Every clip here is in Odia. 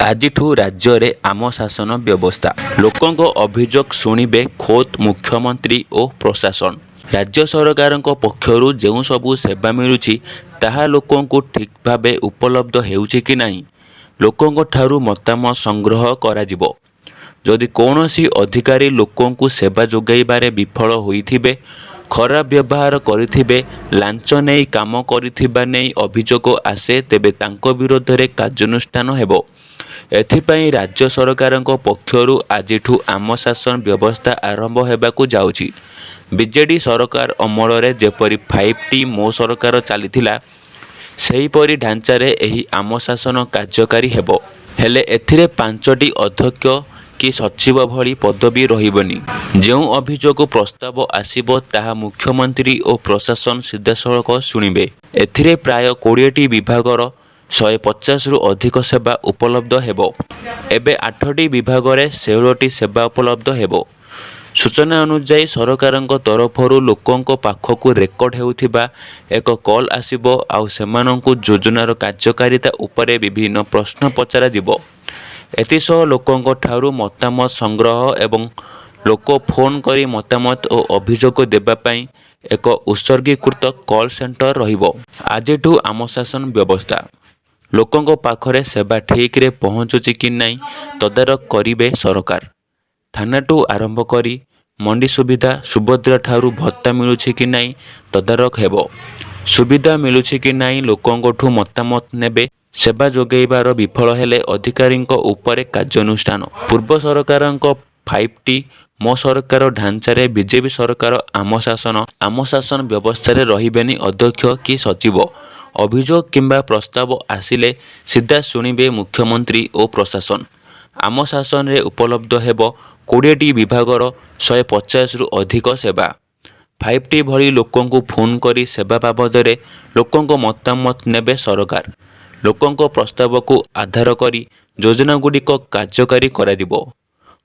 ଆଜିଠୁ ରାଜ୍ୟରେ ଆମ ଶାସନ ବ୍ୟବସ୍ଥା। ଲୋକଙ୍କ ଅଭିଯୋଗ ଶୁଣିବେ ଖୋଦ୍ ମୁଖ୍ୟମନ୍ତ୍ରୀ ଓ ପ୍ରଶାସନ। ରାଜ୍ୟ ସରକାରଙ୍କ ପକ୍ଷରୁ ଯେଉଁ ସବୁ ସେବା ମିଳୁଛି ତାହା ଲୋକଙ୍କୁ ଠିକ୍ ଭାବେ ଉପଲବ୍ଧ ହେଉଛି କି ନାହିଁ, ଲୋକଙ୍କଠାରୁ ମତାମତ ସଂଗ୍ରହ କରାଯିବ। ଯଦି କୌଣସି ଅଧିକାରୀ ଲୋକଙ୍କୁ ସେବା ଯୋଗାଇବାରେ ବିଫଳ ହୋଇଥିବେ, ଖରାପ ବ୍ୟବହାର କରିଥିବେ, ଲାଞ୍ଚ ନେଇ କାମ କରିଥିବା ନେଇ ଅଭିଯୋଗ ଆସେ, ତେବେ ତାଙ୍କ ବିରୋଧରେ କାର୍ଯ୍ୟାନୁଷ୍ଠାନ ହେବ। ଏଥିପାଇଁ ରାଜ୍ୟ ସରକାରଙ୍କ ପକ୍ଷରୁ ଆଜିଠୁ ଆମ ଶାସନ ବ୍ୟବସ୍ଥା ଆରମ୍ଭ ହେବାକୁ ଯାଉଛି। ବିଜେଡି ସରକାର ଅମଳରେ ଯେପରି 5T ମୋ ସରକାର ଚାଲିଥିଲା, ସେହିପରି ଢାଞ୍ଚାରେ ଏହି ଆମ ଶାସନ କାର୍ଯ୍ୟକାରୀ ହେବ। ହେଲେ ଏଥିରେ 5ଟି ଅଧ୍ୟକ୍ଷ କି ସଚିବ ଭଳି ପଦବୀ ରହିବନି। ଯେଉଁ ଅଭିଯୋଗ ପ୍ରସ୍ତାବ ଆସିବ ତାହା ମୁଖ୍ୟମନ୍ତ୍ରୀ ଓ ପ୍ରଶାସନ ସିଧାସଳଖ ଶୁଣିବେ। ଏଥିରେ ପ୍ରାୟ 20ଟି ବିଭାଗର 150ରୁ ଅଧିକ ସେବା ଉପଲବ୍ଧ ହେବ। ଏବେ 8ଟି ବିଭାଗରେ 16ଟି ସେବା ଉପଲବ୍ଧ ହେବ। ସୂଚନା ଅନୁଯାୟୀ ସରକାରଙ୍କ ତରଫରୁ ଲୋକଙ୍କ ପାଖକୁ ରେକର୍ଡ ହେଉଥିବା ଏକ କଲ୍ ଆସିବ ଆଉ ସେମାନଙ୍କୁ ଯୋଜନାର କାର୍ଯ୍ୟକାରିତା ଉପରେ ବିଭିନ୍ନ ପ୍ରଶ୍ନ ପଚରାଯିବ। ଏଥିସହ ଲୋକଙ୍କ ଠାରୁ ମତାମତ ସଂଗ୍ରହ ଏବଂ ଲୋକ ଫୋନ୍ କରି ମତାମତ ଓ ଅଭିଯୋଗ ଦେବା ପାଇଁ ଏକ ଉତ୍ସର୍ଗୀକୃତ କଲ୍ ସେଣ୍ଟର ରହିବ। ଆଜିଠୁ ଆମ ଶାସନ ବ୍ୟବସ୍ଥା। ଲୋକଙ୍କ ପାଖରେ ସେବା ଠିକରେ ପହଞ୍ଚୁଛି କି ନାହିଁ ତଦାରଖ କରିବେ ସରକାର। ଥାନାଠୁ ଆରମ୍ଭ କରି ମଣ୍ଡି ସୁବିଧା, ସୁଭଦ୍ରାଠାରୁ ଭତ୍ତା ମିଳୁଛି କି ନାହିଁ ତଦାରଖ ହେବ। ସୁବିଧା ମିଳୁଛି କି ନାହିଁ ଲୋକଙ୍କଠୁ ମତାମତ ନେବେ। ସେବା ଯୋଗାଇବାର ବିଫଳ ହେଲେ ଅଧିକାରୀଙ୍କ ଉପରେ କାର୍ଯ୍ୟାନୁଷ୍ଠାନ। ପୂର୍ବ ସରକାରଙ୍କ 5T ମୋ ସରକାର ଢାଞ୍ଚାରେ ବିଜେପି ସରକାର ଆମ ଶାସନ ବ୍ୟବସ୍ଥାରେ ରହିବେନି ଅଧ୍ୟକ୍ଷ କି ସଚିବ। ଅଭିଯୋଗ କିମ୍ବା ପ୍ରସ୍ତାବ ଆସିଲେ ସିଧା ଶୁଣିବେ ମୁଖ୍ୟମନ୍ତ୍ରୀ ଓ ପ୍ରଶାସନ। ଆମ ଶାସନରେ ଉପଲବ୍ଧ ହେବ 20ଟି ବିଭାଗର 150ରୁ ଅଧିକ ସେବା। 5T ଭଳି ଲୋକଙ୍କୁ ଫୋନ୍ କରି ସେବା ବାବଦରେ ଲୋକଙ୍କ ମତାମତ ନେବେ ସରକାର। ଲୋକଙ୍କ ପ୍ରସ୍ତାବକୁ ଆଧାର କରି ଯୋଜନାଗୁଡ଼ିକ କାର୍ଯ୍ୟକାରୀ କରାଯିବ।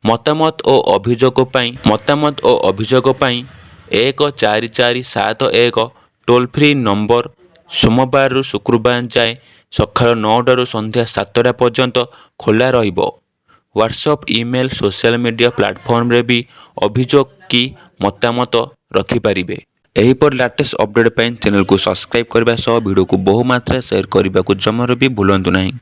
ମତାମତ ଓ ଅଭିଯୋଗ ପାଇଁ 1447 ଟୋଲ୍ ଫ୍ରି ନମ୍ବର ସୋମବାରରୁ ଶୁକ୍ରବାର ଯାଏଁ ସକାଳ 9ଟାରୁ ସନ୍ଧ୍ୟା 7ଟା ପର୍ଯ୍ୟନ୍ତ ଖୋଲା ରହିବ। ହ୍ୱାଟ୍ସଆପ୍, ଇମେଲ୍, ସୋସିଆଲ ମିଡ଼ିଆ ପ୍ଲାଟଫର୍ମରେ ବି ଅଭିଯୋଗ କି ମତାମତ ରଖିପାରିବେ। ଏହିପରି ଲାଟେଷ୍ଟ ଅପଡେଟ୍ ପାଇଁ ଚ୍ୟାନେଲକୁ ସବସ୍କ୍ରାଇବ୍ କରିବା ସହ ଭିଡ଼ିଓକୁ ବହୁ ମାତ୍ରାରେ ସେୟାର କରିବାକୁ ଜମାରୁ ବି ଭୁଲନ୍ତୁ ନାହିଁ।